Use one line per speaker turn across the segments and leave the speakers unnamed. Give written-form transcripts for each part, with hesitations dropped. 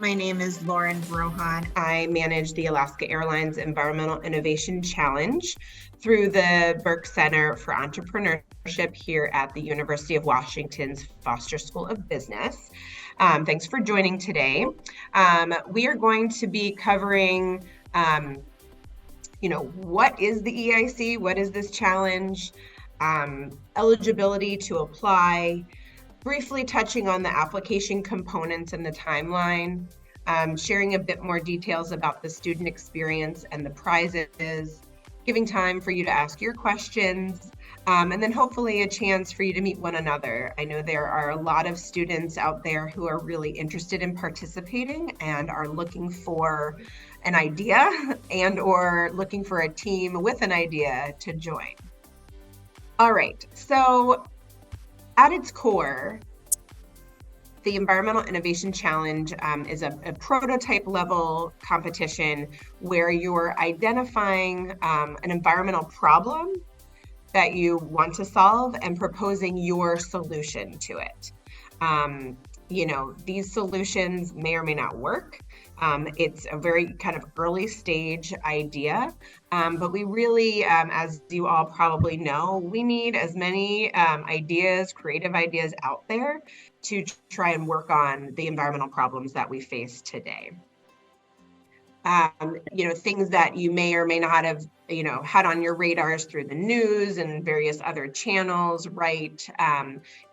My name is Lauren Brohawn. I manage the Alaska Airlines Environmental Innovation Challenge through the Buerk Center for Entrepreneurship here at the University of Washington's Foster School of Business. Thanks for joining today. We are going to be covering, what is the EIC? What is this challenge? Eligibility to apply, briefly touching on the application components and the timeline, sharing a bit more details about the student experience and the prizes, giving time for you to ask your questions, and then hopefully a chance for you to meet one another. I know there are a lot of students out there who are really interested in participating and are looking for an idea and or looking for a team with an idea to join. All right, so at its core, the Environmental Innovation Challenge is a prototype level competition where you're identifying an environmental problem that you want to solve and proposing your solution to it. These solutions may or may not work. It's a very kind of early stage idea, but we really, as you all probably know, we need as many creative ideas out there to try and work on the environmental problems that we face today. Things that you may or may not have, had on your radars through the news and various other channels, right?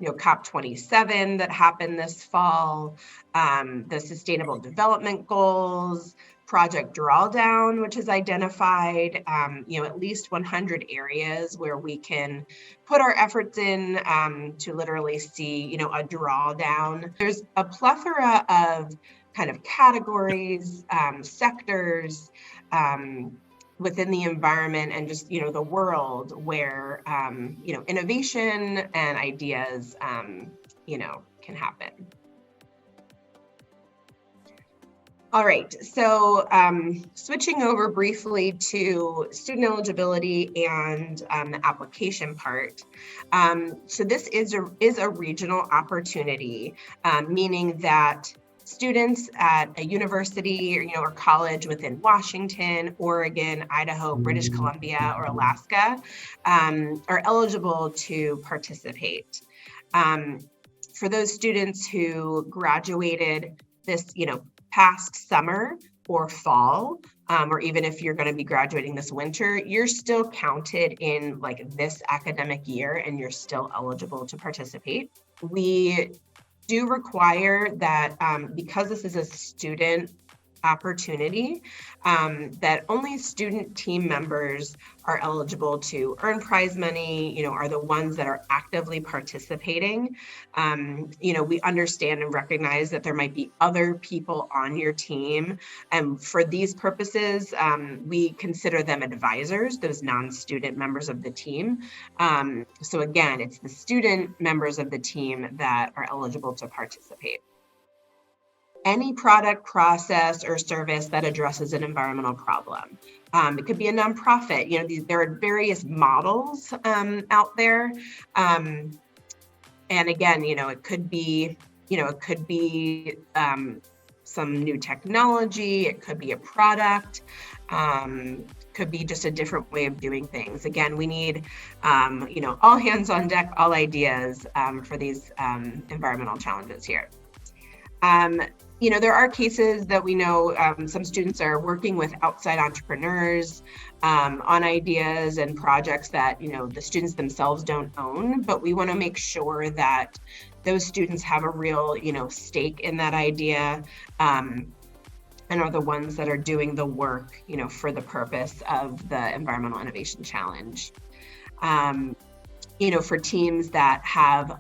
COP27 that happened this fall, the Sustainable Development Goals, Project Drawdown, which has identified, at least 100 areas where we can put our efforts in to literally see, a drawdown. There's a plethora of kind of categories, sectors within the environment and just, the world where, innovation and ideas, can happen. All right, so switching over briefly to student eligibility and the application part. So this is a regional opportunity, meaning that students at a university or college within Washington, Oregon, Idaho, British Columbia, or Alaska are eligible to participate. For those students who graduated this, past summer or fall, or even if you're going to be graduating this winter, you're still counted in this academic year and you're still eligible to participate. We do require that because this is a student opportunity, that only student team members are eligible to earn prize money, are the ones that are actively participating. We understand and recognize that there might be other people on your team. And for these purposes, we consider them advisors, those non-student members of the team. So again, it's the student members of the team that are eligible to participate. Any product, process, or service that addresses an environmental problem. It could be a nonprofit. There are various models out there, and again, it could be, some new technology. It could be a product. Could be just a different way of doing things. Again, we need, all hands on deck, all ideas for these environmental challenges here. There are cases that we know some students are working with outside entrepreneurs on ideas and projects that, the students themselves don't own, but we want to make sure that those students have a real, stake in that idea and are the ones that are doing the work, for the purpose of the Environmental Innovation Challenge. For teams that have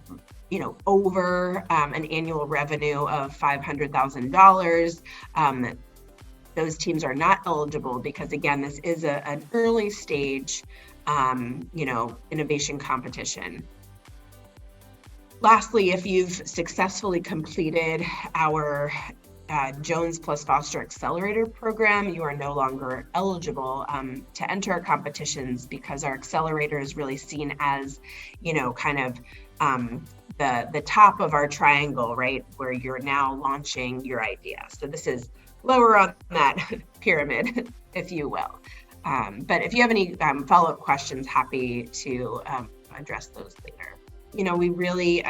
over an annual revenue of $500,000. Those teams are not eligible because, again, this is an early stage, innovation competition. Lastly, if you've successfully completed our Jones plus Foster Accelerator program, you are no longer eligible to enter our competitions because our accelerator is really seen as, the top of our triangle, right, where you're now launching your idea. So this is lower on that pyramid, if you will. But if you have any follow-up questions, happy to address those later. We really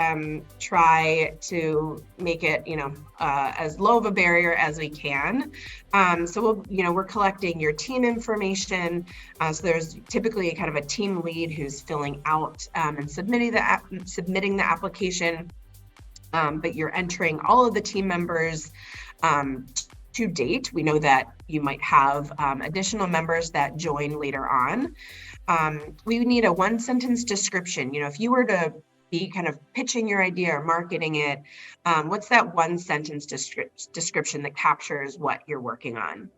try to make it, as low of a barrier as we can. So we're collecting your team information. So there's typically kind of a team lead who's filling out and submitting the application. But you're entering all of the team members to date. We know that you might have additional members that join later on. We need a one-sentence description. If you were to be kind of pitching your idea or marketing it, what's that one-sentence description that captures what you're working on?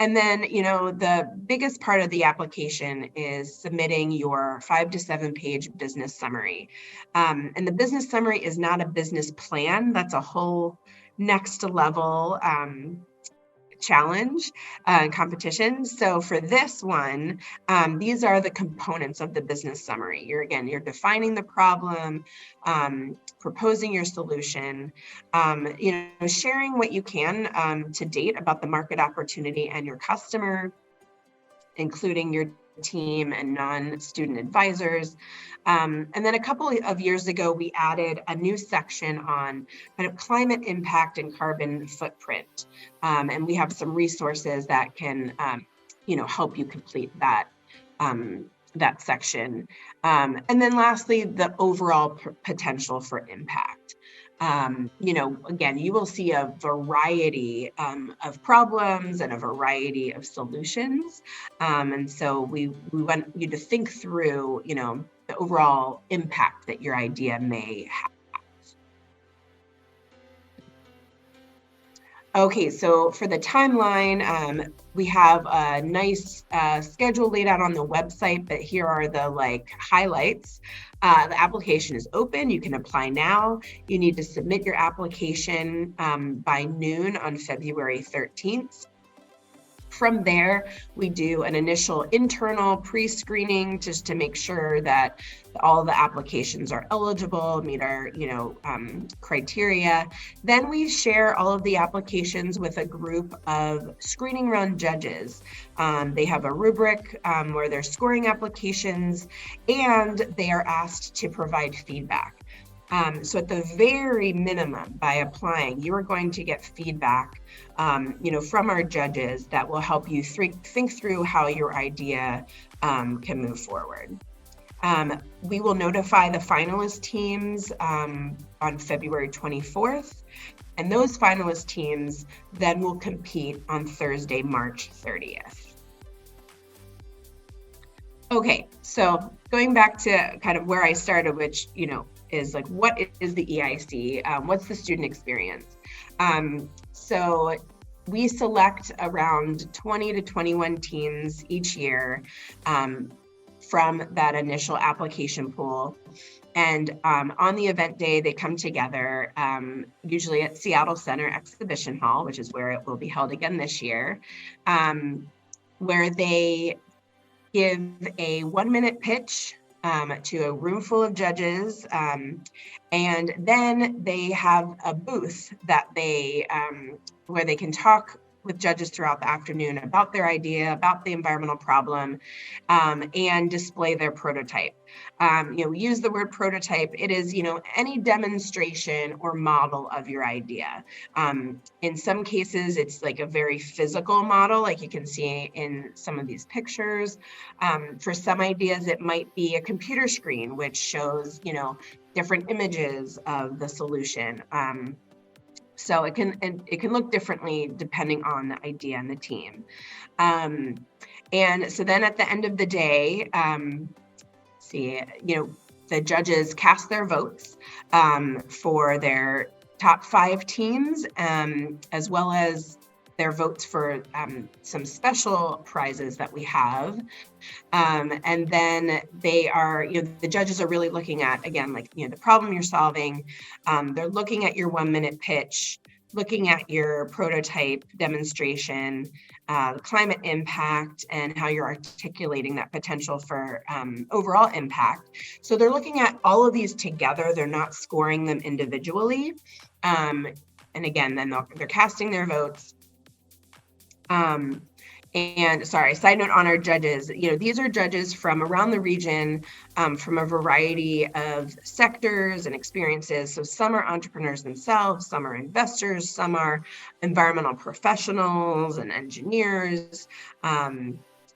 And then, the biggest part of the application is submitting your 5 to 7 page business summary. And the business summary is not a business plan. That's a whole next level challenge and competition. So for this one, these are the components of the business summary. You're defining the problem, proposing your solution, sharing what you can to date about the market opportunity and your customer, including your team and non-student advisors. And then a couple of years ago, we added a new section on kind of climate impact and carbon footprint. And we have some resources that can, help you complete that section. And then lastly, the overall potential for impact. Again, you will see a variety of problems and a variety of solutions. And so we want you to think through, the overall impact that your idea may have. Okay, so for the timeline, we have a nice schedule laid out on the website, but here are the highlights. The application is open. You can apply now. You need to submit your application by noon on February 13th. From there, we do an initial internal pre-screening just to make sure that all the applications are eligible, meet our criteria. Then we share all of the applications with a group of screening round judges. They have a rubric where they're scoring applications, and they are asked to provide feedback. So at the very minimum, by applying, you are going to get feedback, from our judges that will help you think through how your idea can move forward. We will notify the finalist teams on February 24th, and those finalist teams then will compete on Thursday, March 30th. Okay, so going back to kind of where I started, which, is what is the EIC? What's the student experience? So we select around 20 to 21 teams each year from that initial application pool. And on the event day, they come together, usually at Seattle Center Exhibition Hall, which is where it will be held again this year, where they give a 1-minute pitch to a room full of judges, and then they have a booth that they where they can talk with judges throughout the afternoon about their idea, about the environmental problem, and display their prototype. We use the word prototype. It is, any demonstration or model of your idea. In some cases, it's like a very physical model, like you can see in some of these pictures. For some ideas, it might be a computer screen, which shows, different images of the solution. So it can look differently depending on the idea and the team. And so then at the end of the day, the judges cast their votes for their top 5 teams, as well as their votes for some special prizes that we have. And then they are, the judges are really looking at, again, the problem you're solving. They're looking at your 1-minute pitch. looking at your prototype demonstration, climate impact, and how you're articulating that potential for overall impact. So they're looking at all of these together. They're not scoring them individually. And again, then they're casting their votes. And sorry, side note on our judges, these are judges from around the region, from a variety of sectors and experiences. So some are entrepreneurs themselves, some are investors, some are environmental professionals and engineers,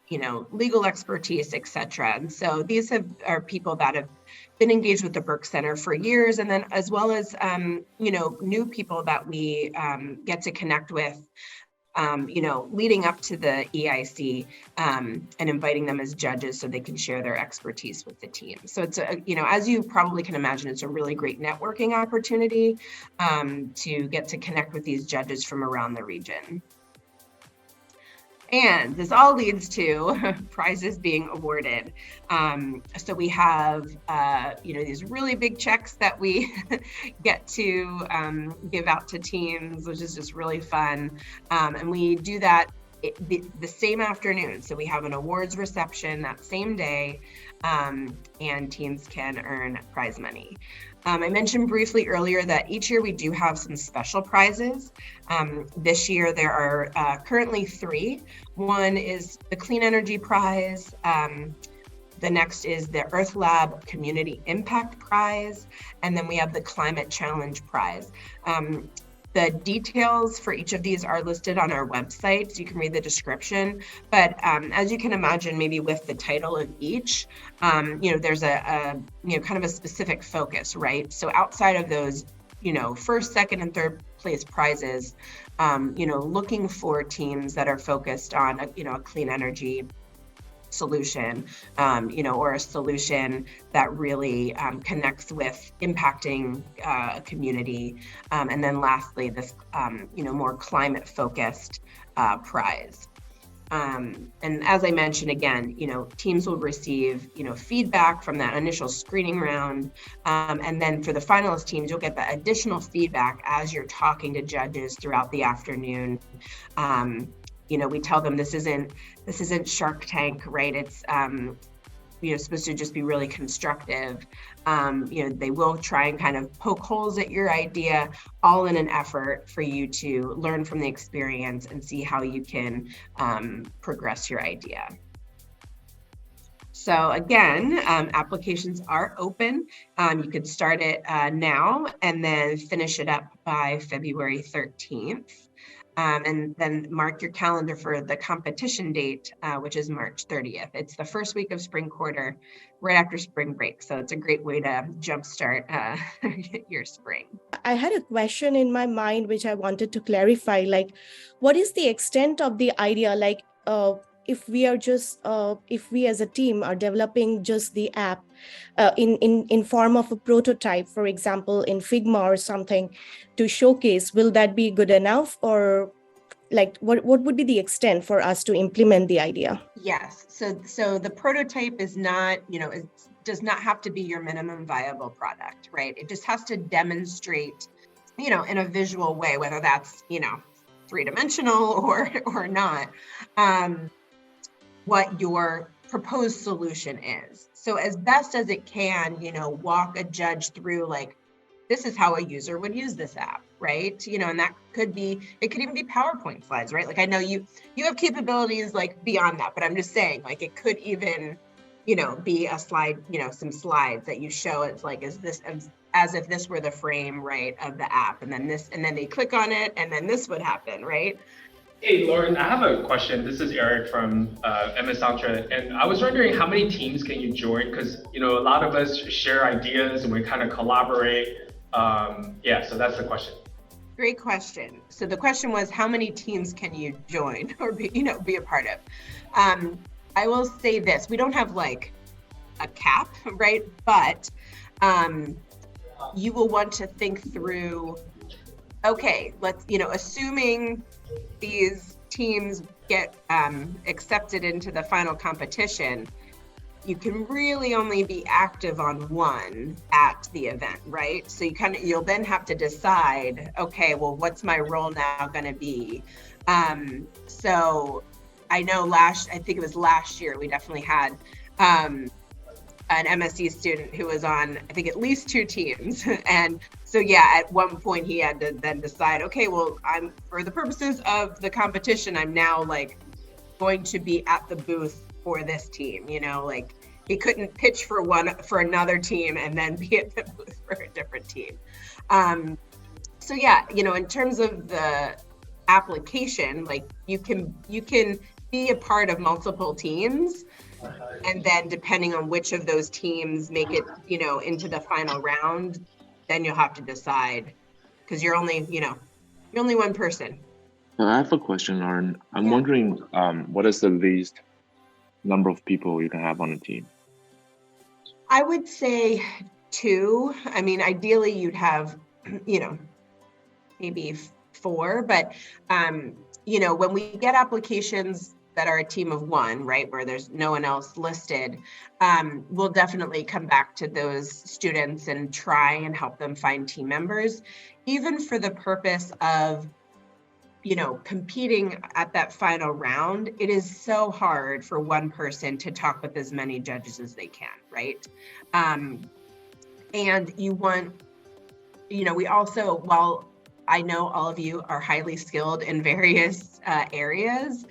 legal expertise, et cetera. And so these are people that have been engaged with the Buerk Center for years, and then as well as, new people that we get to connect with leading up to the EIC, and inviting them as judges so they can share their expertise with the team. So it's as you probably can imagine, it's a really great networking opportunity to get to connect with these judges from around the region. And this all leads to prizes being awarded. So we have, these really big checks that we get to give out to teams, which is just really fun. And we do that the same afternoon. So we have an awards reception that same day, and teams can earn prize money. I mentioned briefly earlier that each year we do have some special prizes. This year there are currently 3. One is the Clean Energy Prize. The next is the Earth Lab Community Impact Prize. And then we have the Climate Challenge Prize. The details for each of these are listed on our website, so you can read the description. But as you can imagine, maybe with the title of each, there's a kind of a specific focus, right? So outside of those, first, second, and third place prizes, looking for teams that are focused on, a clean energy solution, or a solution that really connects with impacting a community. And then lastly, this, more climate focused prize. And as I mentioned, again, teams will receive, feedback from that initial screening round. And then for the finalist teams, you'll get the additional feedback as you're talking to judges throughout the afternoon. We tell them this isn't Shark Tank, right? It's supposed to just be really constructive. They will try and kind of poke holes at your idea, all in an effort for you to learn from the experience and see how you can progress your idea. So again, applications are open. You could start it now and then finish it up by February 13th. And then mark your calendar for the competition date, which is March 30th. It's the first week of spring quarter, right after spring break. So it's a great way to jumpstart your spring.
I had a question in my mind, which I wanted to clarify, like, what is the extent of the idea? Like, if we as a team are developing just the app in form of a prototype, for example, in Figma or something to showcase, will that be good enough? Or like, what would be the extent for us to implement the idea?
Yes. So the prototype is not, it does not have to be your minimum viable product, right? It just has to demonstrate, in a visual way, whether that's, 3-dimensional or not, what your proposed solution is. So as best as it can, walk a judge through, like, this is how a user would use this app, right? And that it could even be PowerPoint slides, right? Like, I know you have capabilities like beyond that, but I'm just saying, like, it could even, be a slide, some slides that you show. It's like, as if this were the frame, right, of the app, and then they click on it, and then this would happen, right?
Hey, Lauren, I have a question. This is Eric from MS Ultra, and I was wondering how many teams can you join? Because, a lot of us share ideas and we kind of collaborate. So that's the question.
Great question. So the question was, how many teams can you join or be a part of? I will say this, we don't have like a cap, right? But you will want to think through, okay, let's, assuming these teams get accepted into the final competition, you can really only be active on one at the event, right? So you'll then have to decide, okay, well, what's my role now going to be? So I know I think it was last year, we definitely had an MSc student who was on, I think, at least 2 teams. And so, yeah, at one point he had to then decide, okay, well, for the purposes of the competition, I'm now like going to be at the booth for this team, like he couldn't pitch for another team and then be at the booth for a different team. So yeah, in terms of the application, like you can be a part of multiple teams, and then depending on which of those teams make it, into the final round, then you'll have to decide, because you're only one person.
I have a question, Lauren. I'm wondering, what is the least number of people you can have on a team?
I would say 2. I mean, ideally you'd have, maybe 4, but, when we get applications that are a team of 1, right, where there's no one else listed, we'll definitely come back to those students and try and help them find team members, even for the purpose of, competing at that final round. It is so hard for one person to talk with as many judges as they can, right? And you want, we also, while I know all of you are highly skilled in various areas,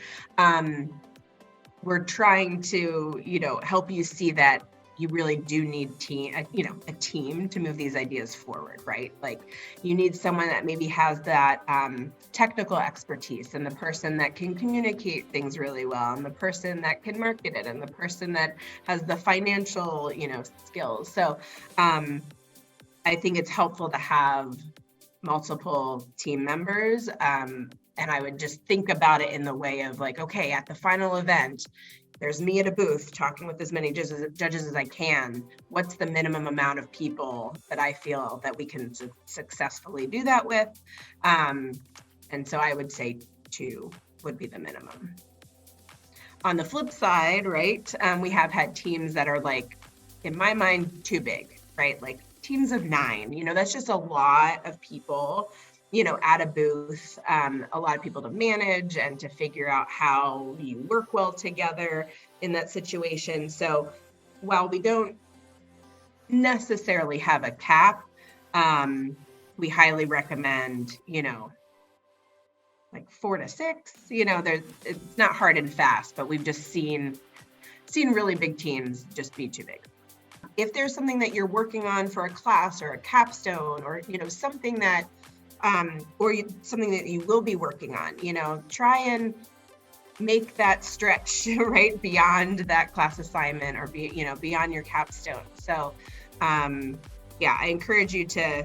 we're trying to, help you see that you really do need a team to move these ideas forward, right? Like you need someone that maybe has that technical expertise, and the person that can communicate things really well, and the person that can market it, and the person that has the financial, skills. So I think it's helpful to have multiple team members. And I would just think about it in the way of like, okay, at the final event, there's me at a booth talking with as many judges as I can. What's the minimum amount of people that I feel that we can successfully do that with? And so I would say 2 would be the minimum. On the flip side, right, we have had teams that are like, in my mind, too big, right? Like teams of 9, that's just a lot of people, at a booth, a lot of people to manage and to figure out how you work well together in that situation. So while we don't necessarily have a cap, we highly recommend, like 4 to 6, it's not hard and fast, but we've just seen really big teams just be too big. If there's something that you're working on for a class or a capstone, or, something that, something that you will be working on, try and make that stretch, right, beyond that class assignment or beyond your capstone. So, I encourage you to,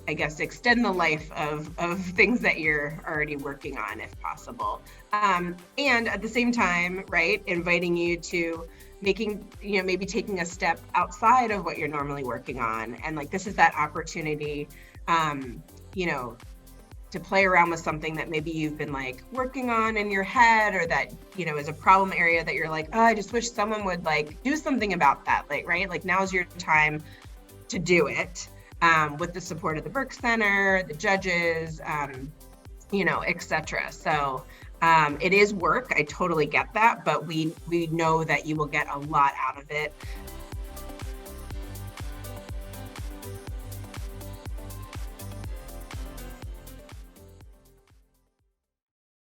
I guess, extend the life of things that you're already working on if possible. And at the same time, right, inviting you to making, maybe taking a step outside of what you're normally working on. And like, this is that opportunity, to play around with something that maybe you've been like working on in your head, or that, is a problem area that you're like, oh, I just wish someone would like do something about that. Like, right. Like now's your time to do it, with the support of the Buerk Center, the judges, et cetera. So, it is work. I totally get that, but we know that you will get a lot out of it.